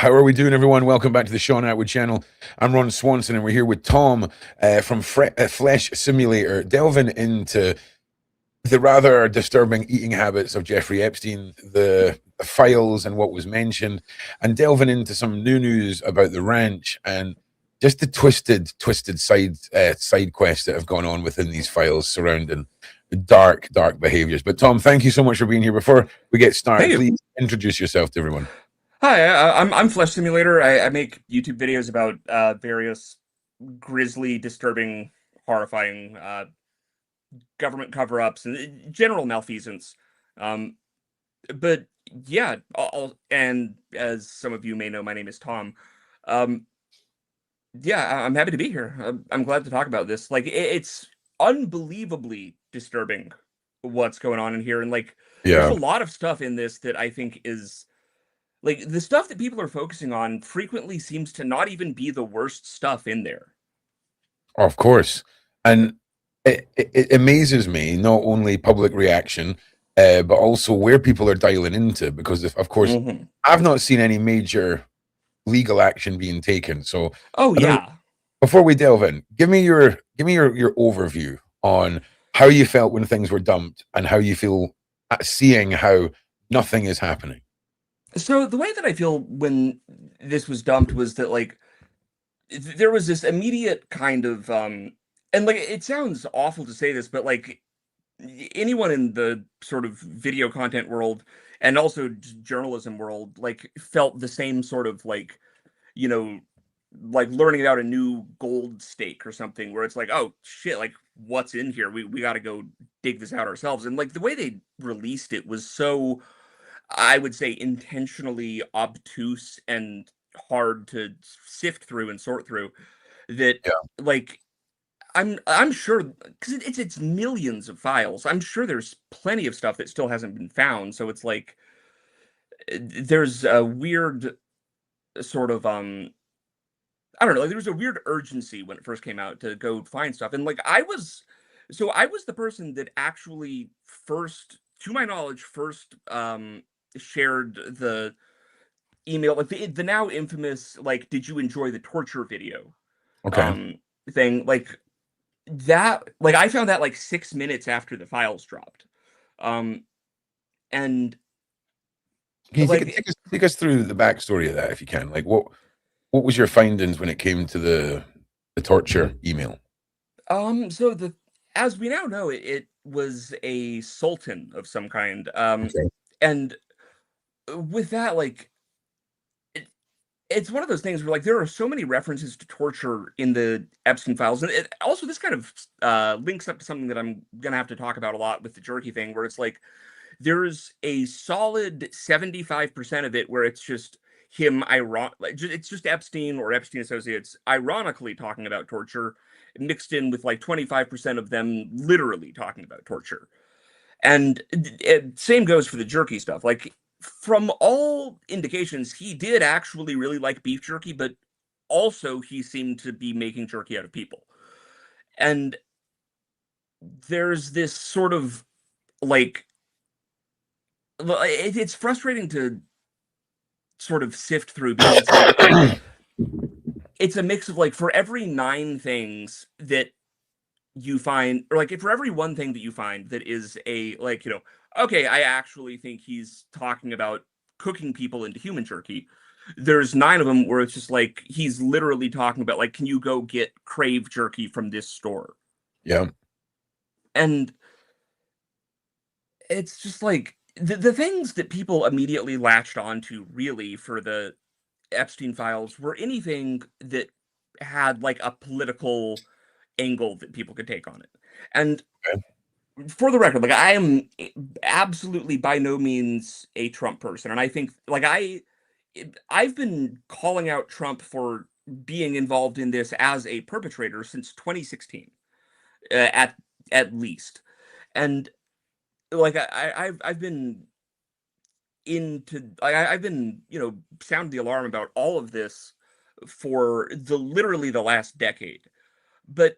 How are we doing, everyone? Welcome back to the Shaun Attwood channel. I'm Ron Swanson, and we're here with Tom from Flesh Simulator, delving into the rather disturbing eating habits of Jeffrey Epstein, the files and what was mentioned, and delving into some new news about the ranch and just the twisted side quests that have gone on within these files surrounding dark behaviors. But Tom, thank you so much for being here. Before we get started, Hey, please introduce yourself to everyone. hi. I'm Flesh Simulator. I make YouTube videos about various grisly, disturbing, horrifying government cover-ups and general malfeasance. Um, but yeah, and as some of you may know, my name is Tom. Um, yeah, I'm happy to be here. I'm glad to talk about this. Like, it's unbelievably disturbing what's going on in here, and like, there's Yeah. a lot of stuff in this that I think is. Like, the stuff that people are focusing on frequently seems to not even be the worst stuff in there. Of course. And it amazes me, not only public reaction, but also where people are dialing into, because of course, Mhm. I've not seen any major legal action being taken. So Oh, I don't, yeah. before we delve in, give me your overview on how you felt when things were dumped and how you feel at seeing how nothing is happening. So, the way that I feel when this was dumped was that, like, there was this immediate kind of, and, like, it sounds awful to say this, but, like, anyone in the sort of video content world and also journalism world, like, felt the same sort of, like, you know, like learning about a new gold stake or something where it's like, oh shit, like what's in here? We got to go dig this out ourselves. And like the way they released it was so, I would say, intentionally obtuse and hard to sift through and sort through that Yeah. like I'm sure because it's millions of files. I'm sure there's plenty of stuff that still hasn't been found. So it's like there's a weird sort of I don't know, like, there was a weird urgency when it first came out to go find stuff, and, like, I was the person that actually first, to my knowledge, shared the email, like, the now infamous, like, "Did you enjoy the torture video?" Okay. um, thing, like, I found that, like, 6 minutes after the files dropped, um, and, Can you like, take us through the backstory of that if you can? Like what was your findings when it came to the torture email? so the as we now know, it was a sultan of some kind, Okay. and with that, like, it it's one of those things where, like, there are so many references to torture in the Epstein files, and it also this kind of, links up to something that I'm gonna have to talk about a lot with the jerky thing, where it's like, there's a solid 75% of it where it's just him it's just Epstein or Epstein associates ironically talking about torture, mixed in with, like, 25% of them literally talking about torture. And same goes for the jerky stuff. Like, from all indications, he did actually really like beef jerky, but also he seemed to be making jerky out of people. And there's this sort of like, it's frustrating to sort of sift through because it's like it's a mix of, like, for every 9 things that you find, or like, if for every one thing that you find that is a, like, okay, I actually think he's talking about cooking people into human jerky, there's 9 of them where it's just like he's literally talking about, like, can you go get Crave jerky from this store? Yeah. And it's just like the things that people immediately latched onto really for the Epstein files were anything that had, like, a political angle that people could take on it. And Okay. for the record, like, I am absolutely by no means a Trump person, and I think, like, I've been calling out Trump for being involved in this as a perpetrator since 2016, at least. And, like, I've been I've been, sounding the alarm about all of this for literally the last decade. But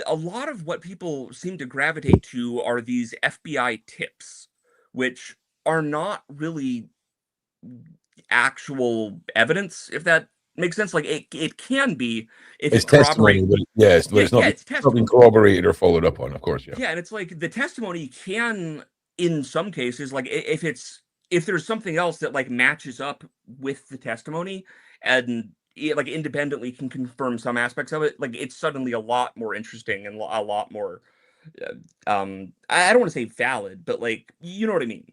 a lot of what people seem to gravitate to are these FBI tips, which are not really actual evidence, if that makes sense. Like it can be if It's it testimony, corroborates. but yes, but Yeah, it's yeah, not it's not been testimony. corroborated or followed up on, of course. Yeah. Yeah, and it's like the testimony can, in some cases, like if there's something else that like matches up with the testimony and it, like independently can confirm some aspects of it, like it's suddenly a lot more interesting and a lot more. I don't want to say valid, but like you know what I mean.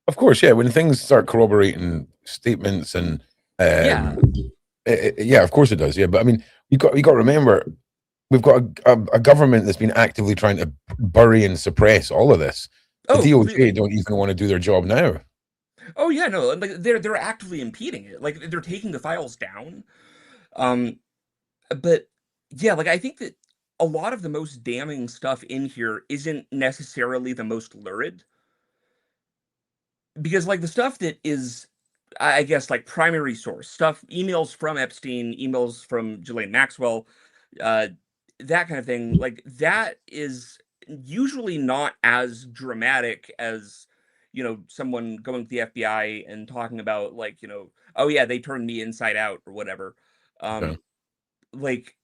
Of course, yeah. When things start corroborating statements and Yeah. yeah, of course it does. Yeah, but I mean, you got to remember, we've got a government that's been actively trying to bury and suppress all of this. The Oh, DOJ completely. don't even want to do their job now. Oh yeah, no, like they're actively impeding it. Like they're taking the files down. Um, but yeah, like I think that a lot of the most damning stuff in here isn't necessarily the most lurid because like the stuff that is I guess like primary source stuff, emails from Epstein, emails from Ghislaine Maxwell, uh, that kind of thing, like that is usually not as dramatic as someone going to the FBI and talking about like oh yeah they turned me inside out or whatever. Okay. Um, like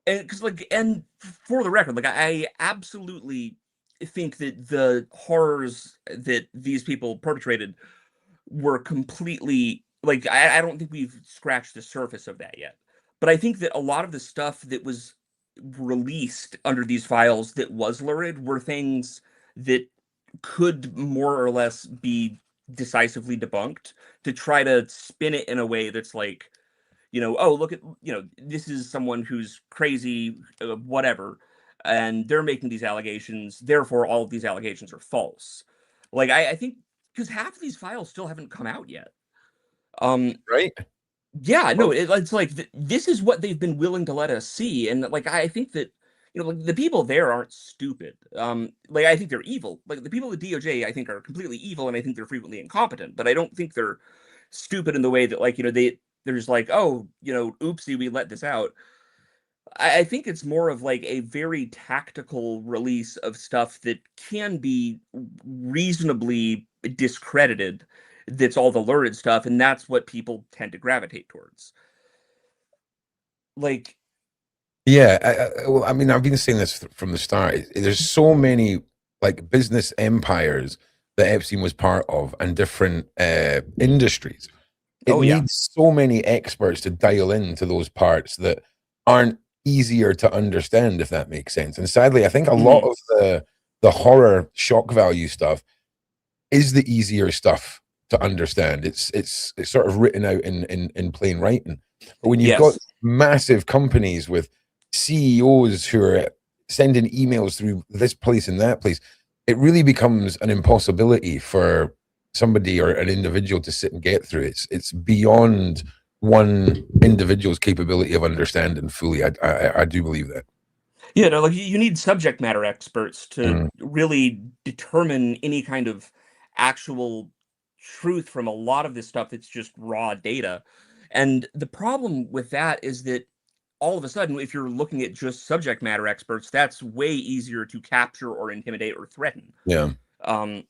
and because like and for the record, like I absolutely think that the horrors that these people perpetrated were completely like I don't think we've scratched the surface of that yet. But I think that a lot of the stuff that was released under these files that was lurid were things that could more or less be decisively debunked to try to spin it in a way that's like, oh, look at, this is someone who's crazy, whatever, and they're making these allegations, therefore all of these allegations are false. Like, I think because half of these files still haven't come out yet. Um, Right. yeah, no, Well, it's like this is what they've been willing to let us see, and like I think that like the people there aren't stupid. Like I think they're evil. Like the people at DOJ, I think are completely evil, and I think they're frequently incompetent. But I don't think they're stupid in the way that like they're just like oh oopsie we let this out. I think it's more of like a very tactical release of stuff that can be reasonably discredited. That's all the lurid stuff, and that's what people tend to gravitate towards. Like, yeah. Well, I mean, I've been saying this from the start. There's so many like business empires that Epstein was part of, and different industries. It oh yeah, needs so many experts to dial into those parts that aren't easier to understand, if that makes sense. And sadly, I think a lot mhm, of the horror shock value stuff is the easier stuff to understand. It's sort of written out in plain writing. But when you've got yes, massive companies with CEOs who are sending emails through this place and that place, it really becomes an impossibility for somebody or an individual to sit and get through. It's beyond one individual's capability of understanding fully. I do believe that. yeah, no, like you need subject matter experts to Mm, really determine any kind of actual truth from a lot of this stuff that's just raw data. And the problem with that is that all of a sudden, if you're looking at just subject matter experts, that's way easier to capture or intimidate or threaten. yeah. Um,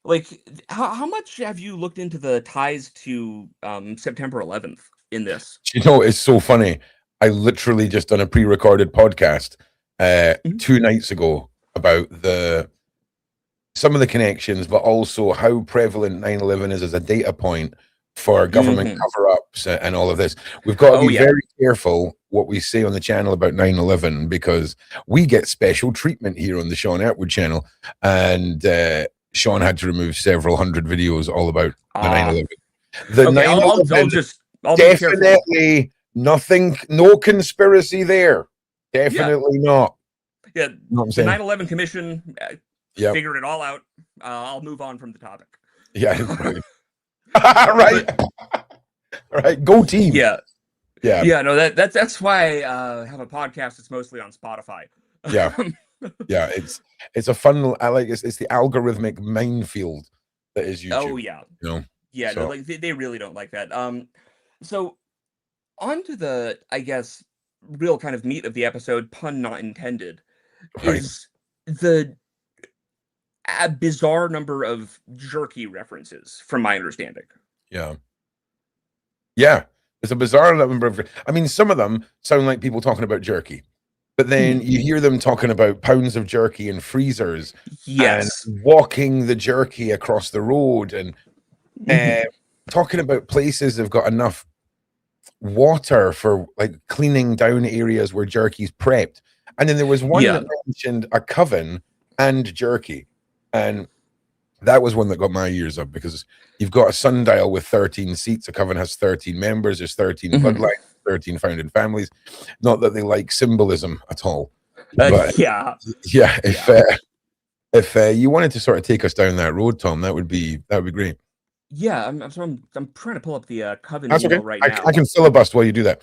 like, how much have you looked into the ties to September 11th in this? You know, it's so funny. I literally just done a pre-recorded podcast Mhm. 2 nights ago about the some of the connections, but also how prevalent 9/11 is as a data point for government Mhm. cover-ups and all of this. We've got to Oh be yeah. very careful what we say on the channel about 9/11 because we get special treatment here on the Shaun Attwood channel, and Shaun had to remove several hundred videos all about the Ah. 9/11. The Okay. I'll 9/11 just I'll be careful. definitely nothing, no conspiracy there. Yeah. Definitely not. Yeah. You know what I'm The saying? 9/11 Commission Yep. figured it all out. I'll move on from the topic. Yeah. Brilliant. Right. But Right. Go team. yeah. Yeah. Yeah. No. That's why I have a podcast that's mostly on Spotify. Yeah. Yeah. It's a fun. I like it's the algorithmic minefield that is Oh YouTube. yeah. You know. Yeah. No. So Like they really don't like that. So on to the I guess real kind of meat of the episode, pun not intended, right. is the a bizarre number of jerky references, from my understanding. Yeah. Yeah. It's a bizarre number of, I mean, some of them sound like people talking about jerky, but then you hear them talking about pounds of jerky in freezers and Yes. walking the jerky across the road and Mhm. talking about places that have got enough water for like cleaning down areas where jerky's prepped. And then there was one Yeah. that mentioned a coven and jerky. And that was one that got my ears up because you've got a sundial with 13 seats. A coven has 13 members. There's 13 Mhm. bloodlines, 13 founding families. Not that they like symbolism at all. But Yeah. yeah, Yeah. if you wanted to sort of take us down that road, Tom, that would be great. Yeah, I'm trying to pull up the Coven That's okay. email right I now. can filibust while you do that.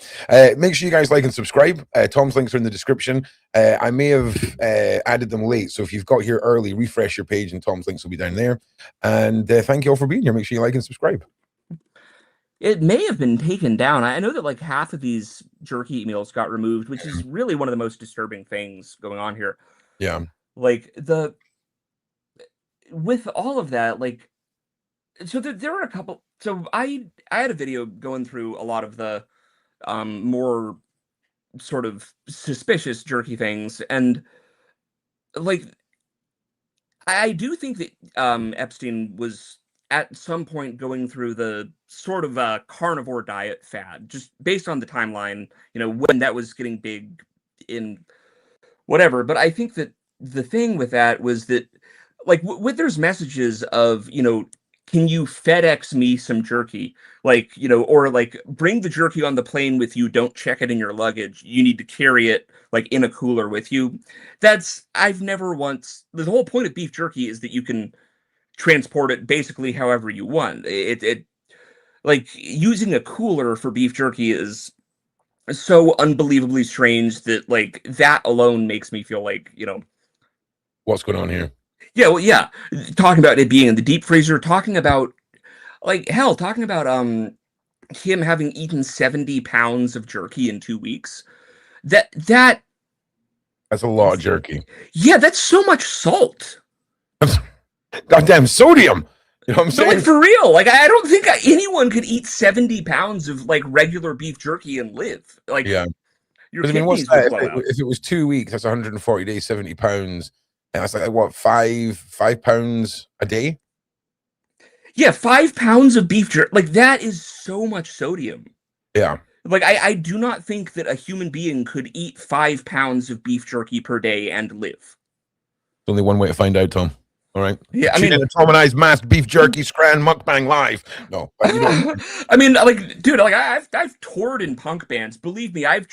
Make sure you guys like and subscribe. Tom's links are in the description. I may have added them late, so if you've got here early, refresh your page and Tom's links will be down there. And thank you all for being here. Make sure you like and subscribe. It may have been taken down. I know that like half of these jerky emails got removed, which is really one of the most disturbing things going on here. Yeah. Like with all of that, like so there were a couple. So I had a video going through a lot of the more sort of suspicious jerky things, and like I do think that Epstein was at some point going through the sort of carnivore diet fad, just based on the timeline, when that was getting big in whatever. But I think that the thing with that was that, like, with there's messages of, can you FedEx me some jerky? Like, or like bring the jerky on the plane with you. Don't check it in your luggage. You need to carry it like in a cooler with you. I've never once, the whole point of beef jerky is that you can transport it basically however you want. It like using a cooler for beef jerky is so unbelievably strange that like that alone makes me feel like, What's going on here? yeah, well, yeah. Talking about it being in the deep freezer, talking about like hell, talking about him having eaten 70 pounds of jerky in 2 weeks. That That's a lot of jerky. Yeah, that's so much salt. Goddamn sodium. You know what I'm But saying? like for real, like I don't think anyone could eat 70 pounds of like regular beef jerky and live. Like Yeah. your Because I mean, what's kidneys would that? blow out. If it was 2 weeks, that's 140 days, 70 pounds. And that's like what, 5 pounds a day? Yeah, 5 pounds of beef jerky. Like that is so much sodium. Yeah. Like I do not think that a human being could eat 5 pounds of beef jerky per day and live. There's only one way to find out, Tom. All right. Yeah, I Tune mean, in to Tom and I's masked beef jerky scran mukbang live. No, but you don't. I mean, like, dude, like I've toured in punk bands. Believe me, I've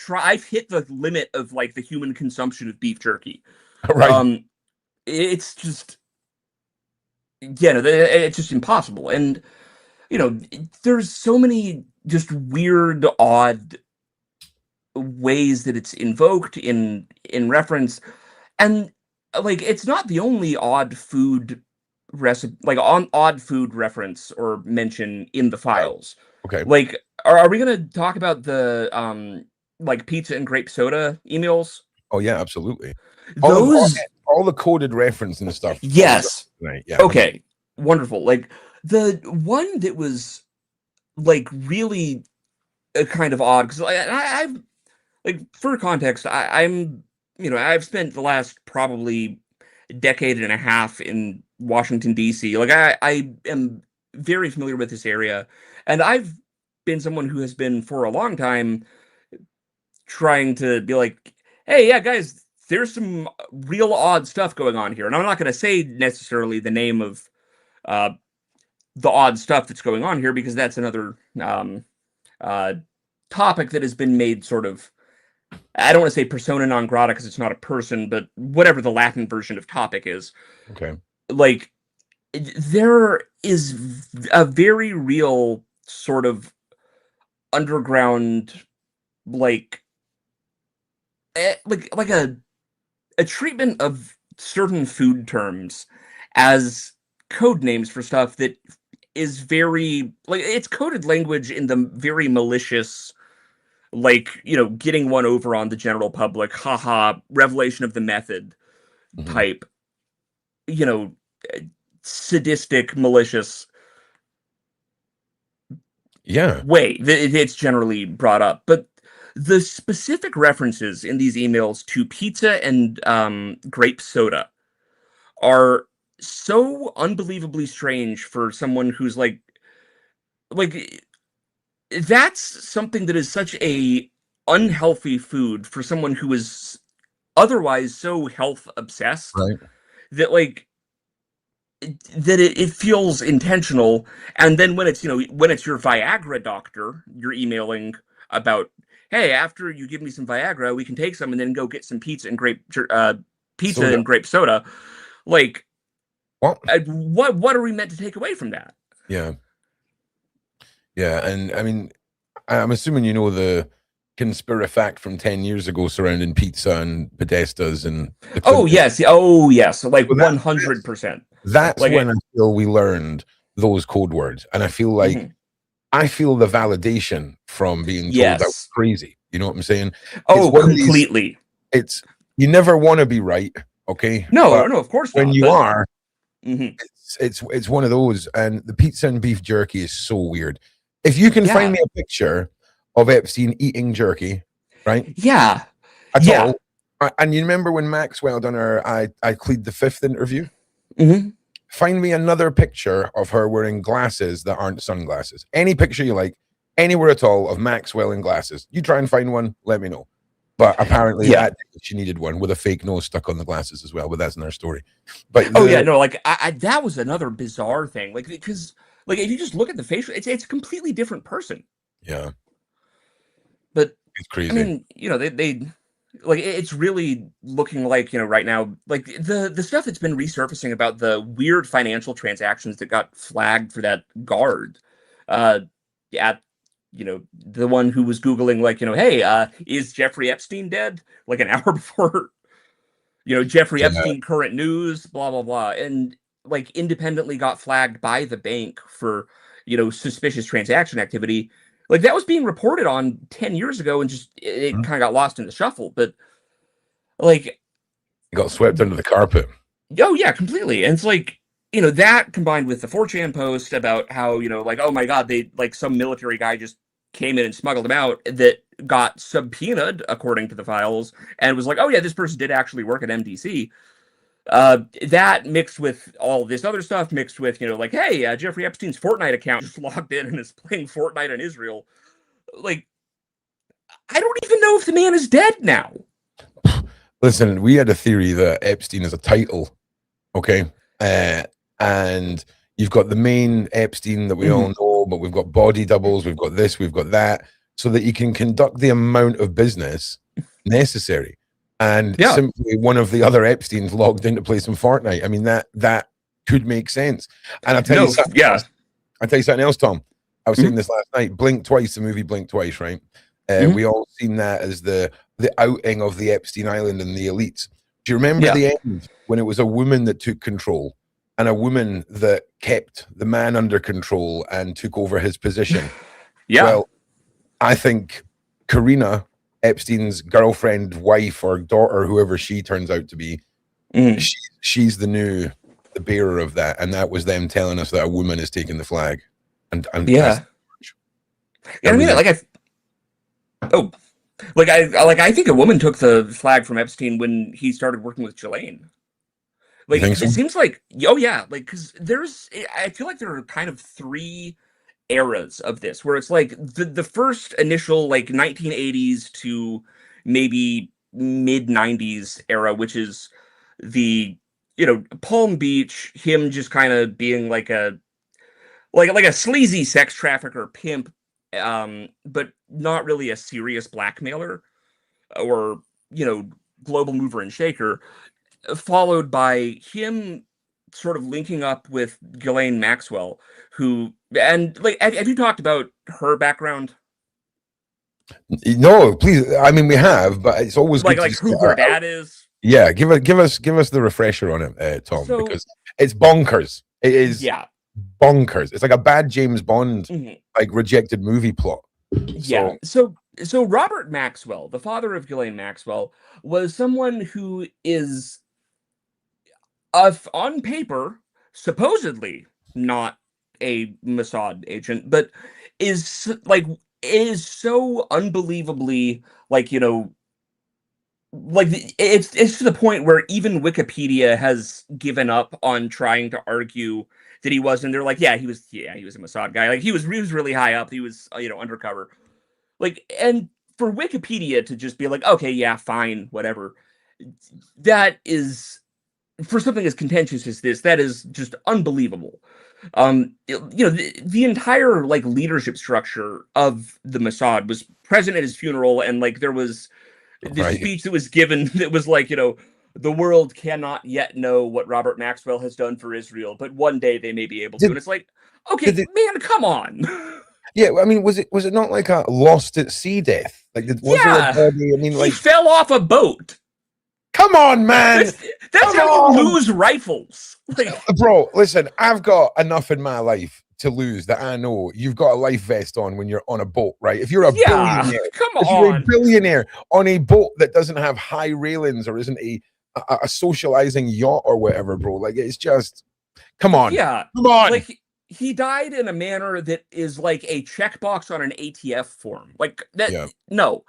hit the limit of like the human consumption of beef jerky. Right. It's just, yeah, no, it's just impossible. And there's so many just weird, odd ways that it's invoked in reference, and like it's not the only odd food recipe, like on odd food reference or mention in the files. Okay. Like, are we gonna talk about the like pizza and grape soda emails? Oh yeah, absolutely. Those, all the coded reference and stuff. yes. Right. Yeah. Okay. Wonderful. Like the one that was like really kind of odd because I've like for context, I'm I've spent the last probably decade and a half in Washington D.C. Like I am very familiar with this area, and I've been someone who has been for a long time trying to be like, hey, yeah, guys, there's some real odd stuff going on here, and I'm not going to say necessarily the name of uh, the odd stuff that's going on here because that's another uh, topic that has been made sort of, I don't want to say persona non grata because it's not a person, but whatever the Latin version of topic is. Okay. Like, there is a very real sort of underground, like like a treatment of certain food terms as code names for stuff that is very like it's coded language in the very malicious, like getting one over on the general public, haha, revelation of the method type, you know sadistic, malicious Yeah. It's generally brought up, but the specific references in these emails to pizza and grape soda are so unbelievably strange for someone who's like that's something that is such a unhealthy food for someone who is otherwise so health obsessed Right. that it feels intentional. And then when it's when it's your Viagra doctor, you're emailing about, hey, after you give me some Viagra, we can take some and then go get some pizza Soda. and grape soda. Like, What? what are we meant to take away from that? Yeah. Yeah. And I mean, I'm assuming you know the conspiracy fact from 10 years ago surrounding pizza and Podestas and the Oh Clinton. yes, like Well, 100%. that's Like when I feel we learned those code words. And I feel like mhm. I feel the validation from being told that was Yes. crazy. You know what I'm saying? Oh, It's one of these, completely. it's you never want to be right, okay? No, But no, of course when not. you But are, mhm. it's one of those. And the pizza and beef jerky is so weird. If you can find Yeah. me a picture of Epstein eating jerky, right? Yeah. At Yeah. all. And you remember when Maxwell done her I Plead the Fifth interview? Mhm. Find me another picture of her wearing glasses that aren't sunglasses. Any picture you like, anywhere at all of Maxwell in glasses. You try and find one, let me know. But apparently Yeah. she needed one with a fake nose stuck on the glasses as well, but that's another story. But Oh yeah, no, like I that was another bizarre thing. Like because like if you just look at the facial, it's a completely different person. yeah, But it's I crazy. mean, they like it's really looking like, right now, like the stuff that's been resurfacing about the weird financial transactions that got flagged for that guard. Uh at the one who was Googling like, hey, is Jeffrey Epstein dead? Like an hour before, Jeffrey Yeah. Epstein current news, blah blah blah. And like independently got flagged by the bank for, suspicious transaction activity. Like that was being reported on 10 years ago and just it Mhm. kind of got lost in the shuffle. But like, It got swept under the carpet. oh yeah, completely. And it's like, that combined with the 4chan post about how, like, oh my God, they like some military guy just came in and smuggled him out that got subpoenaed according to the files and was like, oh yeah, this person did actually work at MDC. That mixed with all this other stuff, mixed with, like, hey, Jeffrey Epstein's Fortnite account just logged in and is playing Fortnite in Israel. Like, I don't even know if the man is dead now. Listen, we had a theory that Epstein is a title, okay? And you've got the main Epstein that we all know, but we've got body doubles, we've got this, we've got that, so that you can conduct the amount of business necessary. And Yeah. simply one of the other Epsteins logged in to play some Fortnite. I mean, that could make sense. And I'll tell you something else. I'll tell you something else, Tom. I was saying this last night. Blink Twice, the movie Blink Twice, right? We all seen that as the outing of the Epstein Island and the elites. Do you remember the end when it was a woman that took control and a woman that kept the man under control and took over his position? Well, I think Karina, Epstein's girlfriend, wife, or daughter, whoever she turns out to be, she's the bearer of that, and that was them telling us that a woman is taking the flag. And I mean, I think a woman took the flag from Epstein when he started working with Ghislaine. Like, it seems like, oh yeah, like, because I feel like there are kind of three eras of this, where it's like the first initial, like, 1980s to maybe mid-90s era, which is the, Palm Beach, him just kind of being like a sleazy sex trafficker pimp, but not really a serious blackmailer or, global mover and shaker, followed by him sort of linking up with Ghislaine Maxwell, and like, have you talked about her background? No, please. I mean, we have, but it's always good to who her dad is. Yeah, give us the refresher on it, Tom, because it's bonkers. It is bonkers. It's like a bad James Bond, like rejected movie plot. Yeah. So Robert Maxwell, the father of Ghislaine Maxwell, was someone who is, on paper, supposedly not a Mossad agent, but is like is so unbelievably like like it's to the point where even Wikipedia has given up on trying to argue that he wasn't. They're like, he was a Mossad guy. Like he was really high up. He was undercover. Like, and for Wikipedia to just be like, okay, yeah, fine, whatever. That is, for something as contentious as this, that is just unbelievable. The entire like leadership structure of the Mossad was present at his funeral, and like there was this speech that was given that was like, the world cannot yet know what Robert Maxwell has done for Israel, but one day they may be able to. And it's like, okay, man, come on. Yeah, I mean, was it not like a lost at sea death? Like, was there a body? I mean, like, he fell off a boat. Come on, man. That's how you lose rifles. Like, bro, listen, I've got enough in my life to lose that I know you've got a life vest on when you're on a boat, right? If you're a billionaire, you're a billionaire on a boat that doesn't have high railings or isn't a socializing yacht or whatever, bro, like it's just, come on. Come on. Like, he died in a manner that is like a checkbox on an ATF form. Like that, no.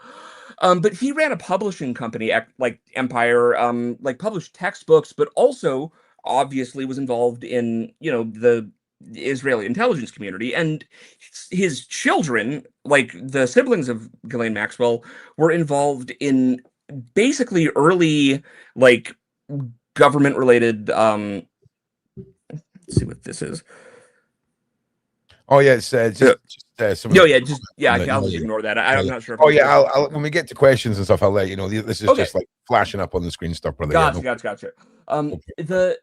But he ran a publishing company, like Empire, like published textbooks, but also obviously was involved in, the Israeli intelligence community. And his children, like the siblings of Ghislaine Maxwell, were involved in basically early, like, government-related, let's see what this is. Oh yeah, it's just I'll just ignore that. I'm not sure. I'll when we get to questions and stuff, I'll let you know. This is just like flashing up on the screen stuff, brother. Gotcha. The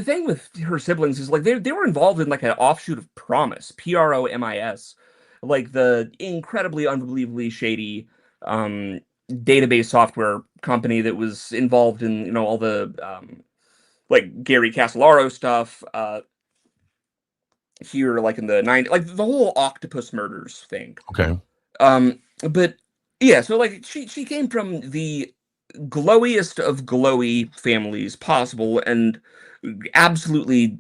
thing with her siblings is like they were involved in like an offshoot of Promise, PROMIS, like the incredibly unbelievably shady database software company that was involved in all the like Gary Casolaro stuff. Here, like in the 90s, like the whole octopus murders thing. Okay. But yeah, so like she came from the glowiest of glowy families possible, and absolutely,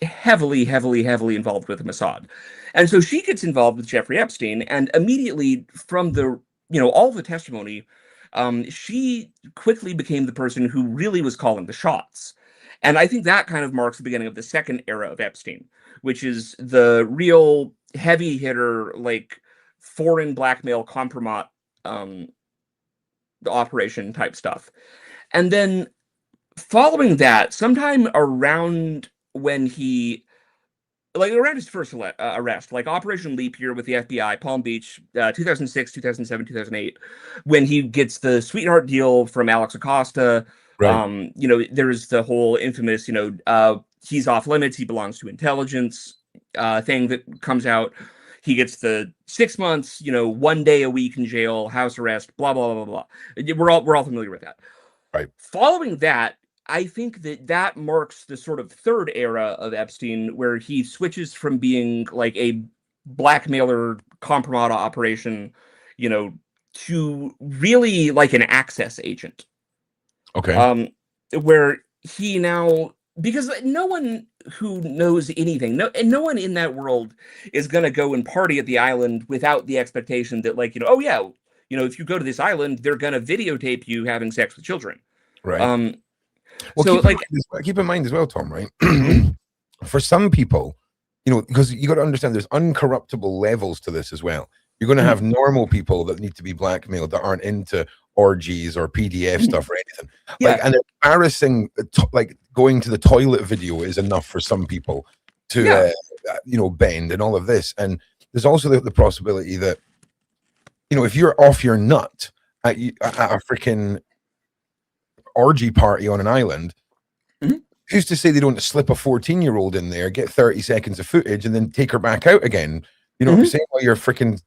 heavily involved with the Mossad. And so she gets involved with Jeffrey Epstein, and immediately from the all the testimony, she quickly became the person who really was calling the shots. And I think that kind of marks the beginning of the second era of Epstein, which is the real heavy hitter, like foreign blackmail compromise operation type stuff. And then following that, sometime around when around his first arrest, like Operation Leap Year with the FBI, Palm Beach, 2006, 2007, 2008, when he gets the sweetheart deal from Alex Acosta. Right. There's the whole infamous, he's off limits, he belongs to intelligence thing that comes out. He gets the 6 months, 1 day a week in jail, house arrest, blah, blah, blah, blah, blah. We're all familiar with that. Right. Following that, I think that marks the sort of third era of Epstein, where he switches from being like a blackmailer compromise operation, to really like an access agent. Okay. Where he now, because no one who knows anything, no one in that world is going to go and party at the island without the expectation that, like, if you go to this island, they're going to videotape you having sex with children. Right. Well, so keep in mind as well, Tom, right? For some people, because you got to understand there's uncorruptible levels to this as well. You're going to have normal people that need to be blackmailed that aren't into orgies or PDF stuff or anything. Like an embarrassing, like going to the toilet video is enough for some people to, bend and all of this. And there's also the possibility that, if you're off your nut at a freaking orgy party on an island, who's to say they don't slip a 14-year-old in there, get 30 seconds of footage, and then take her back out again? You know what I'm saying? While you're freaking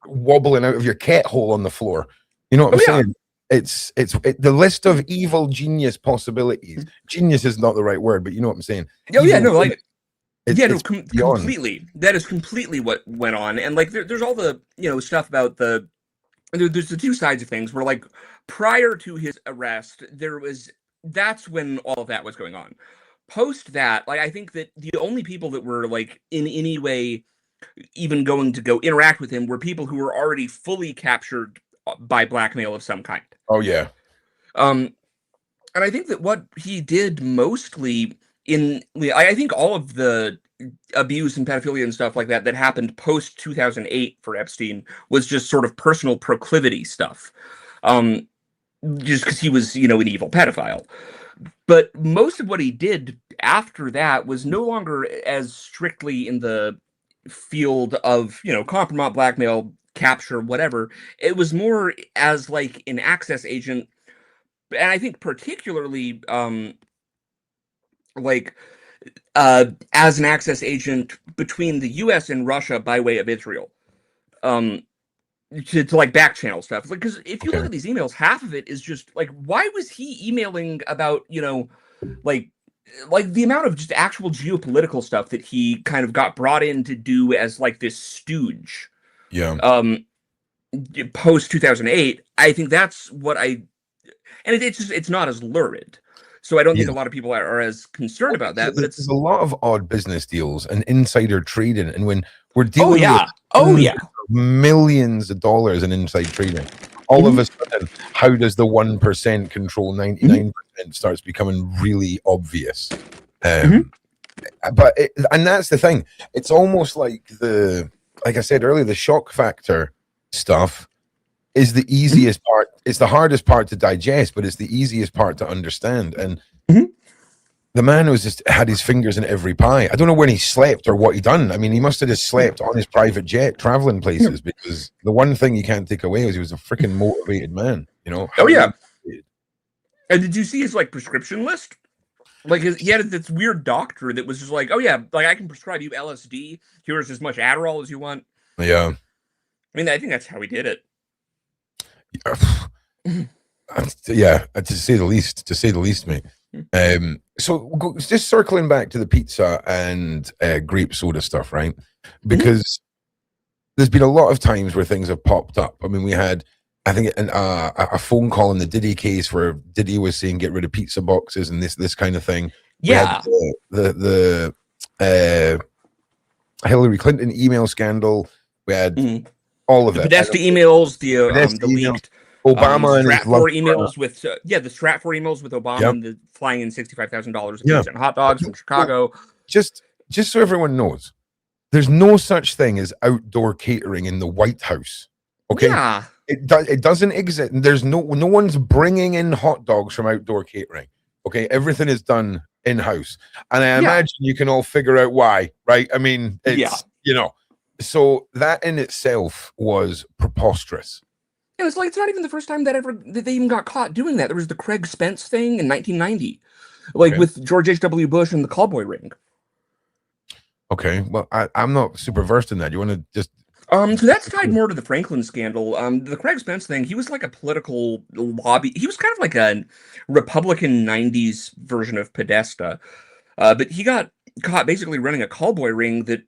wobbling out of your cat hole on the floor. You know what I'm saying? It's the list of evil genius possibilities. Genius is not the right word, but you know what I'm saying. Completely. That is completely what went on. And like there's all the stuff about there's the two sides of things where, like, prior to his arrest, that's when all of that was going on. post that, like, I think that the only people that were like in any way even going to go interact with him were people who were already fully captured by blackmail of some kind. Oh yeah. And I think that what he did mostly I think all of the abuse and pedophilia and stuff like that that happened post 2008 for Epstein was just sort of personal proclivity stuff. Just because he was, an evil pedophile. But most of what he did after that was no longer as strictly in the field of, compromise, blackmail, capture, whatever. It was more as like an access agent, and I think particularly like as an access agent between the US and Russia by way of Israel. To like back channel stuff. Like, because if you look at these emails, half of it is just like, why was he emailing about, like the amount of just actual geopolitical stuff that he kind of got brought in to do as like this stooge. Yeah. Post 2008, I think that's what and it's not as lurid. So I don't think a lot of people are as concerned about that, but there's a lot of odd business deals and insider trading. And when we're dealing with millions of dollars in inside trading, all of a sudden, how does the 1% control 99% starts becoming really obvious? But and that's the thing. It's almost like like I said earlier, the shock factor stuff is the easiest part. It's the hardest part to digest, but it's the easiest part to understand. And the man was just had his fingers in every pie. I don't know when he slept or what he done. I mean, he must have just slept on his private jet traveling places, because the one thing you can't take away is he was a freaking motivated man, Oh yeah. And did you see his like prescription list? Like he had this weird doctor that was just like, oh yeah, like I can prescribe you LSD. Here's as much Adderall as you want. Yeah. I mean, I think that's how he did it. Yeah, to say the least, mate. So just circling back to the pizza and grape soda stuff, right? Because there's been a lot of times where things have popped up. I mean, we had, I think, a phone call in the Diddy case where Diddy was saying get rid of pizza boxes and this kind of thing. Yeah. We had the Hillary Clinton email scandal. We had all of it. Podesta emails, the leaked Obama and Stratfor emails with the Stratfor emails with Obama and the flying in $65,000 of pizza and hot dogs from Chicago. Just so everyone knows, there's no such thing as outdoor catering in the White House. Okay, yeah, it doesn't exist. There's no one's bringing in hot dogs from outdoor catering. Okay, everything is done in house, and I imagine you can all figure out why, right? I mean, it's so that in itself was preposterous. Yeah, it's like it's not even the first time that they even got caught doing that. There was the Craig Spence thing in 1990, like with George H.W. Bush and the cowboy ring. Okay, well, I'm not super versed in that. You want to just so that's tied more to the Franklin scandal. The Craig Spence thing, he was like a political lobby. He was kind of like a Republican 90s version of Podesta. But he got caught basically running a cowboy ring that,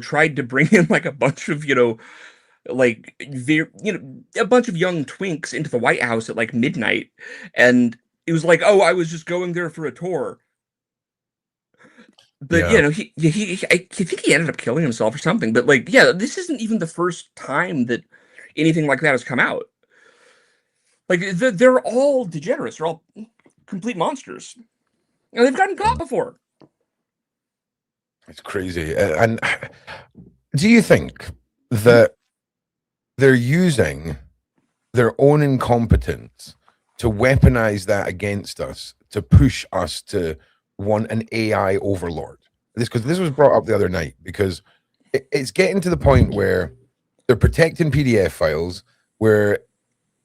tried to bring in like a bunch of, like a bunch of young twinks into the White House at like midnight, and it was like, oh, I was just going there for a tour. But I think he ended up killing himself or something. But like, this isn't even the first time that anything like that has come out. Like they're all degenerates. They're all complete monsters, and they've gotten caught before. It's crazy. And do you think that they're using their own incompetence to weaponize that against us, to push us to want an AI overlord? Because this was brought up the other night, because it's getting to the point where they're protecting PDF files, where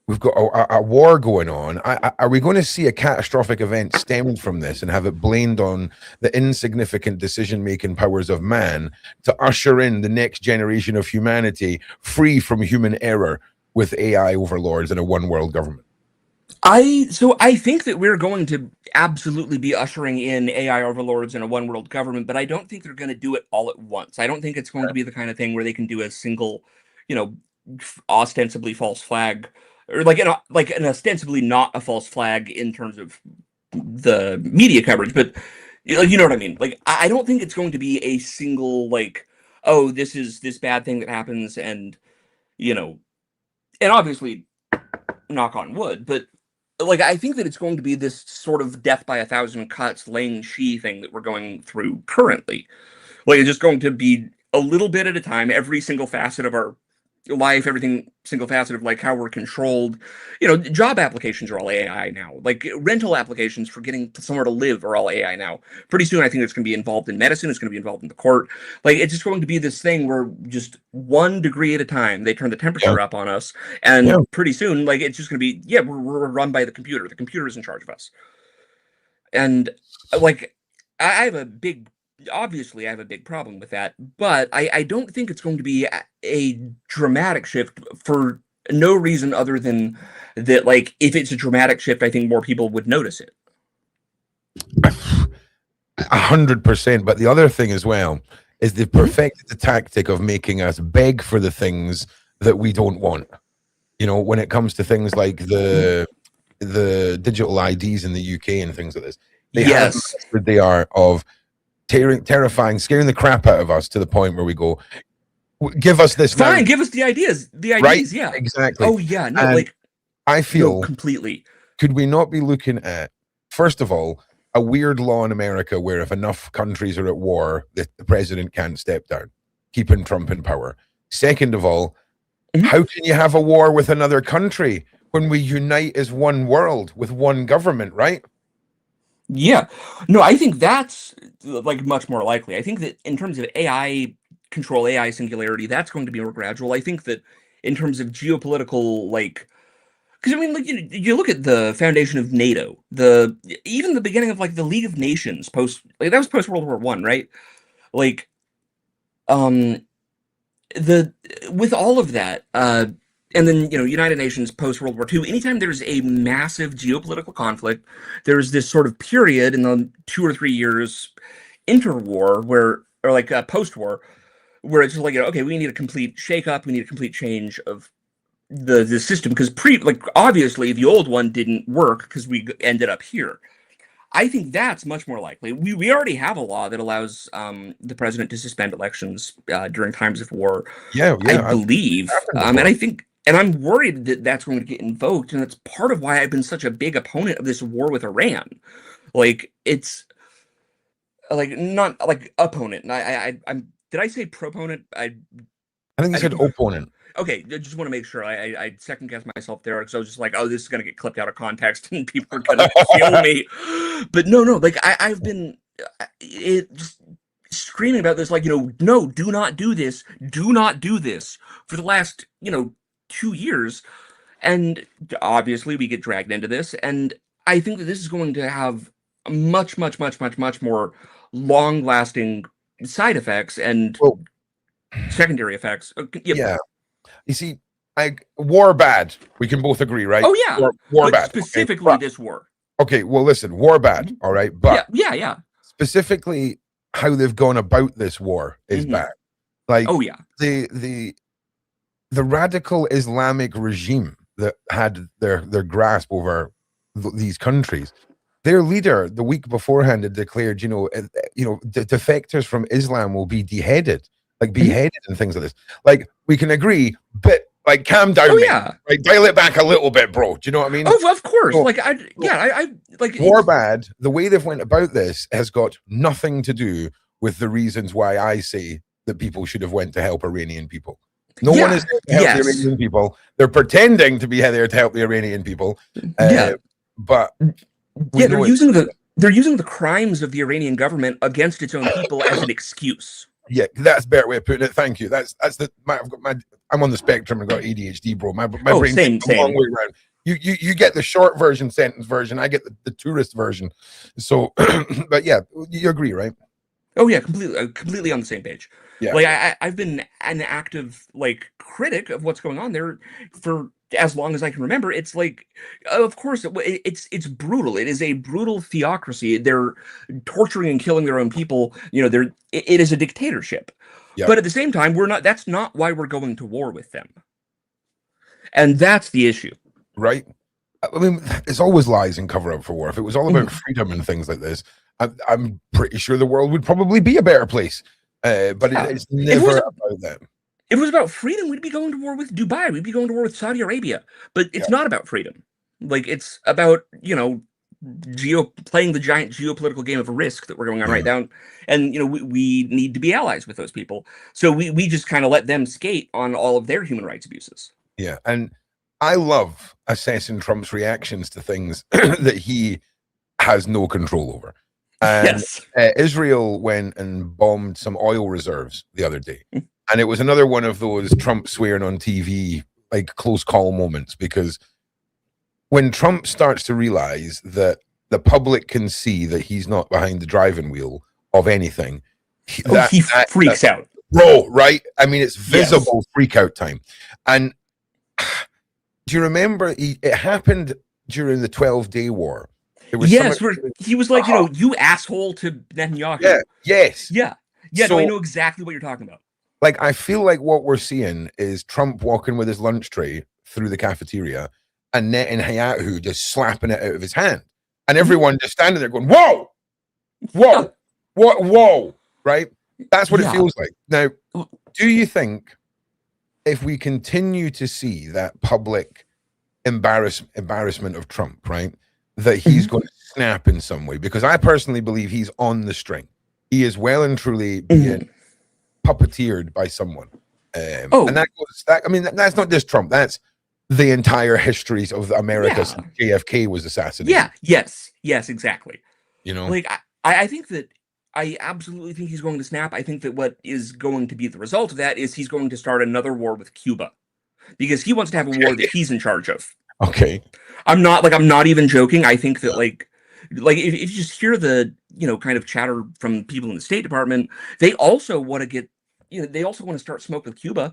we've got a war going on. Are we going to see a catastrophic event stemmed from this and have it blamed on the insignificant decision-making powers of man to usher in the next generation of humanity free from human error with AI overlords and a one-world government? I think that we're going to absolutely be ushering in AI overlords and a one world government, but I don't think they're going to do it all at once. I don't think it's going to be the kind of thing where they can do a single, ostensibly false flag, or like an ostensibly not a false flag in terms of the media coverage. But You know what I mean? Like, I don't think it's going to be a single, like, oh, this is this bad thing that happens, and, you know, and obviously, knock on wood, but, like, I think that it's going to be this sort of death by a thousand cuts, laying she thing that we're going through currently. Like, it's just going to be a little bit at a time, every single facet of our life, everything single facet of like how we're controlled. Job applications are all AI now. Like rental applications for getting somewhere to live are all AI now. Pretty soon, I think it's going to be involved in medicine. It's going to be involved in the court. Like it's just going to be this thing where just 1 degree at a time, they turn the temperature up on us, and pretty soon, like it's just going to be we're run by the computer. The computer is in charge of us, and like I have a big obviously I have a big problem with that, but I don't think it's going to be a dramatic shift for no reason other than that, like, if it's a dramatic shift, I think more people would notice it. 100%. But the other thing as well is they've perfected the tactic of making us beg for the things that we don't want. When it comes to things like the digital IDs in the UK and things like this, they are of terrifying, scaring the crap out of us to the point where we go, give us this. Fine, give us the ideas. Right? Yeah, exactly. Oh yeah, no, and like I feel completely. Could we not be looking at, first of all, a weird law in America where if enough countries are at war, the president can't step down, keeping Trump in power? Second of all, how can you have a war with another country when we unite as one world with one government, right? Yeah, no, I think that's like much more likely. I think that in terms of AI control, AI singularity, that's going to be more gradual. I think that in terms of geopolitical, like, because I mean, like you look at the foundation of NATO, even the beginning of like the League of Nations that was post World War I, right? Like, with all of that, and then, United Nations post-World War II, anytime there's a massive geopolitical conflict, there's this sort of period in the 2 or 3 years interwar or like post-war, where it's just like, okay, we need a complete shake-up, we need a complete change of the system, because obviously the old one didn't work because we ended up here. I think that's much more likely. We already have a law that allows the president to suspend elections during times of war. I believe, and I think. And I'm worried that that's going to get invoked, and that's part of why I've been such a big opponent of this war with Iran. Like, it's like not like opponent. And I'm did I say proponent? I think you said opponent. Okay, I just want to make sure I second guess myself there, because I was just like, oh, this is going to get clipped out of context and people are going to kill me. But no, like I've been just screaming about this, like, no, do not do this for the last 2 years, and obviously we get dragged into this, and I think that this is going to have much more long-lasting side effects and secondary effects. Yeah, you see, war bad. We can both agree, right? Oh yeah, war bad. Specifically, this war. Okay, well, listen, war bad. All right, but yeah. Specifically, how they've gone about this war is bad. Like, the radical Islamic regime that had their grasp over these countries, their leader the week beforehand had declared, the defectors from Islam will be beheaded and things like this. Like, we can agree, but like, calm down, Like, dial it back a little bit, bro. Do you know what I mean? Oh, of course. So, I like war bad. The way they've went about this has got nothing to do with the reasons why I say that people should have went to help Iranian people. No one is there to help the Iranian people. They're pretending to be there to help the Iranian people. But they're using the crimes of the Iranian government against its own people as an excuse. Yeah, that's a better way of putting it. Thank you. I'm on the spectrum and got ADHD, bro. My brain takes a long way around. You get the short version, sentence version. I get the tourist version. So, but yeah, you agree, right? Oh yeah, completely on the same page. Yeah, like I've been an active critic of what's going on there for as long as I can remember. It's like, of course, it's brutal. It is a brutal theocracy. They're torturing and killing their own people. It is a dictatorship. Yep. But at the same time, that's not why we're going to war with them. And that's the issue. Right. I mean, it's always lies and cover up for war. If it was all about freedom and things like this, I'm pretty sure the world would probably be a better place. But it's never about them. If it was about freedom, we'd be going to war with Dubai. We'd be going to war with Saudi Arabia. But it's not about freedom. Like, it's about, playing the giant geopolitical game of risk that we're going on right now. And, we need to be allies with those people. So we just kind of let them skate on all of their human rights abuses. Yeah. And I love assessing Trump's reactions to things that he has no control over. And Israel went and bombed some oil reserves the other day. And it was another one of those Trump swearing on TV, like close call moments, because when Trump starts to realize that the public can see that he's not behind the driving wheel of anything, he freaks out. Bro, right? I mean, it's visible freak out time. And do you remember it happened during the 12-day war? Where he was like, you asshole to Netanyahu. Yeah, yes. Yeah. Yeah, so, no, I know exactly what you're talking about. Like, I feel like what we're seeing is Trump walking with his lunch tray through the cafeteria and Netanyahu just slapping it out of his hand. And everyone just standing there going, whoa, whoa, whoa, right? That's what it feels like. Now, do you think if we continue to see that public embarrassment of Trump, right, that he's going to snap in some way? Because I personally believe he's on the string. He is well and truly being puppeteered by someone. And that's not just Trump. That's the entire histories of America since JFK was assassinated. Yes, exactly. Like I think that I absolutely think he's going to snap. I think that what is going to be the result of that is he's going to start another war with Cuba, because he wants to have a war that he's in charge of. Okay. I'm not even joking. I think that like if you just hear the kind of chatter from people in the State Department, they also want to get they also want to start smoke with Cuba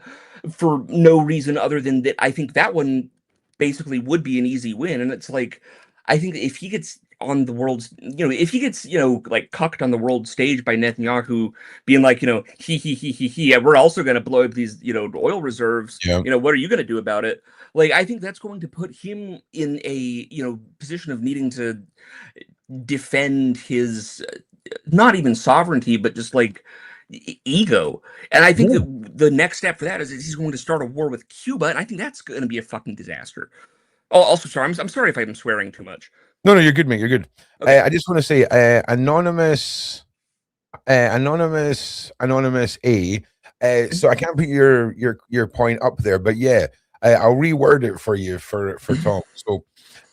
for no reason other than that. I think that one basically would be an easy win, and it's like I think if he gets on the world's if he gets like cucked on the world stage by Netanyahu being like he we're also going to blow up these oil reserves, what are you going to do about it? Like, I think that's going to put him in a position of needing to defend his not even sovereignty but just like ego. And I think that the next step for that is he's going to start a war with Cuba, and I think that's going to be a fucking disaster. Oh, also, sorry, I'm sorry if I'm swearing too much. No, you're good, mate. You're good. Okay. I just want to say, anonymous A. So I can't put your point up there, but I'll reword it for you for Tom. So,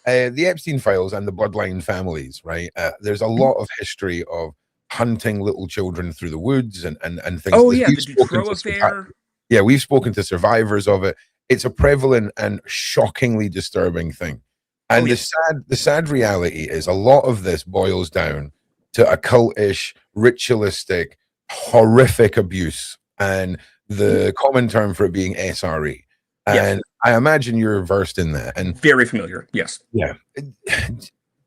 the Epstein files and the bloodline families, right? There's a lot of history of hunting little children through the woods and things. Oh yeah, the Dutroux affair. Yeah, we've spoken to survivors of it. It's a prevalent and shockingly disturbing thing. And the sad reality is a lot of this boils down to occultish, ritualistic, horrific abuse, and the common term for it being SRE. And I imagine you're versed in that. And very familiar, yes. Yeah.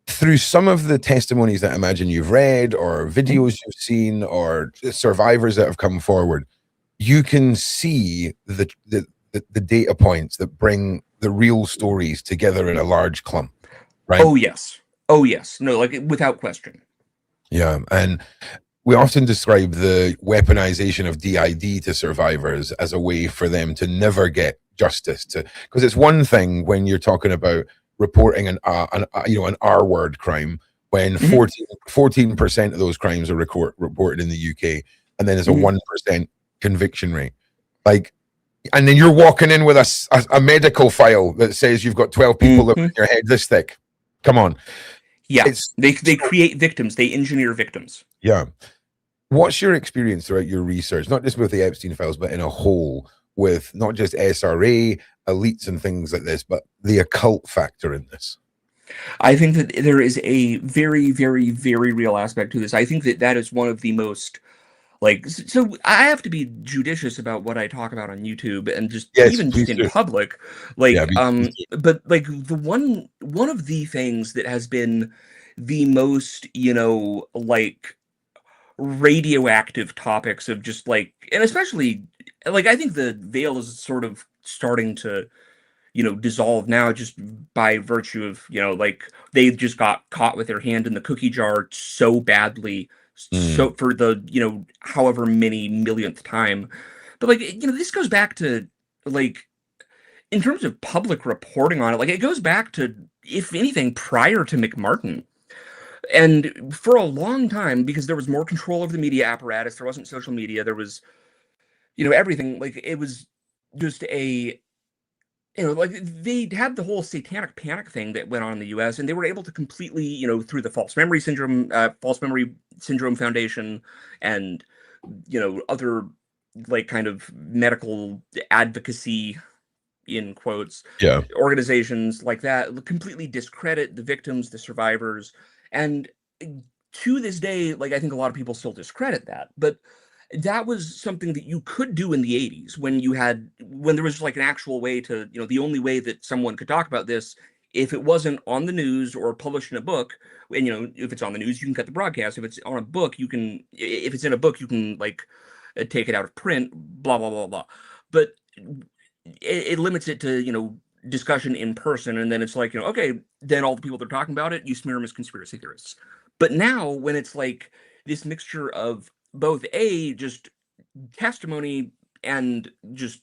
Through some of the testimonies that I imagine you've read or videos you've seen or survivors that have come forward, you can see the data points that bring the real stories together in a large clump, right? Oh yes. No, like without question. Yeah, and we often describe the weaponization of DID to survivors as a way for them to never get justice, because it's one thing when you're talking about reporting an R-word crime when 14% of those crimes are reported in the UK, and then there's a 1% conviction rate. Like, and then you're walking in with a medical file that says you've got 12 people living in your head this thick. Come on. Yeah, they create victims. They engineer victims. Yeah. What's your experience throughout your research, not just with the Epstein files, but in a whole, with not just SRA, elites and things like this, but the occult factor in this? I think that there is a very, very, very real aspect to this. I think that is one of the most, so I have to be judicious about what I talk about on YouTube and just even just in public. But like the one of the things that has been the most, radioactive topics of just and especially I think the veil is sort of starting to, dissolved now just by virtue of, like they just got caught with their hand in the cookie jar so badly, so for the, however many millionth time. But like, this goes back to like, in terms of public reporting on it, like it goes back to, if anything, prior to McMartin. And for a long time, because there was more control of the media apparatus, there wasn't social media, there was, everything, like it was just a, like they had the whole satanic panic thing that went on in the US, and they were able to completely, through the false memory syndrome foundation and, other like kind of medical advocacy in quotes, organizations like that, completely discredit the victims, the survivors. And to this day, like I think a lot of people still discredit that, but that was something that you could do in the 80s when there was like an actual way to, the only way that someone could talk about this, if it wasn't on the news or published in a book, and if it's on the news, you can cut the broadcast. If it's on a book, if it's in a book, you can like take it out of print, blah, blah, blah, blah. But it limits it to, discussion in person. And then it's like, okay, then all the people that are talking about it, you smear them as conspiracy theorists. But now when it's like this mixture of both just testimony and just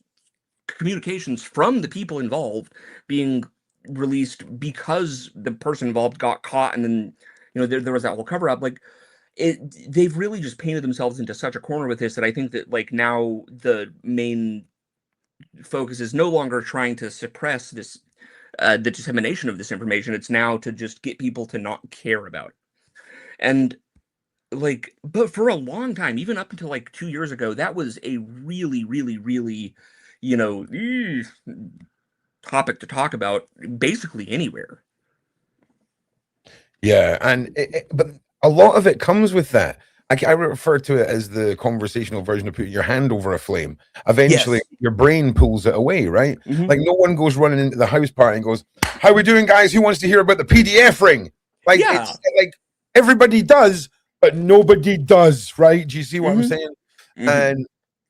communications from the people involved being released because the person involved got caught, and then there was that whole cover up, like they've really just painted themselves into such a corner with this that I think that like now the main focus is no longer trying to suppress this the dissemination of this information. It's now to just get people to not care about it. And like, but for a long time, even up until like 2 years ago, that was a really, really, really, topic to talk about basically anywhere. Yeah, and but a lot of it comes with that. I refer to it as the conversational version of putting your hand over a flame. Eventually, your brain pulls it away, right? Like no one goes running into the house party and goes, "How we doing, guys? Who wants to hear about the PDF ring?" Like it's like everybody does, but nobody does, right? Do you see what I'm saying? And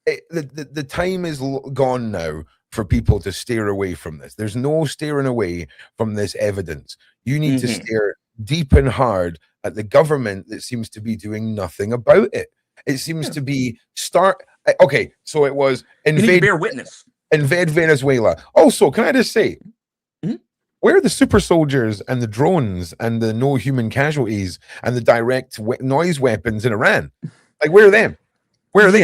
the time is gone now for people to steer away from this. There's no steering away from this evidence. You need to steer deep and hard at the government that seems to be doing nothing about it. It seems to be okay, so it was invade Venezuela. Also, can I just say, where are the super soldiers and the drones and the no human casualties and the direct noise weapons in Iran? Like, where are them? Where are they?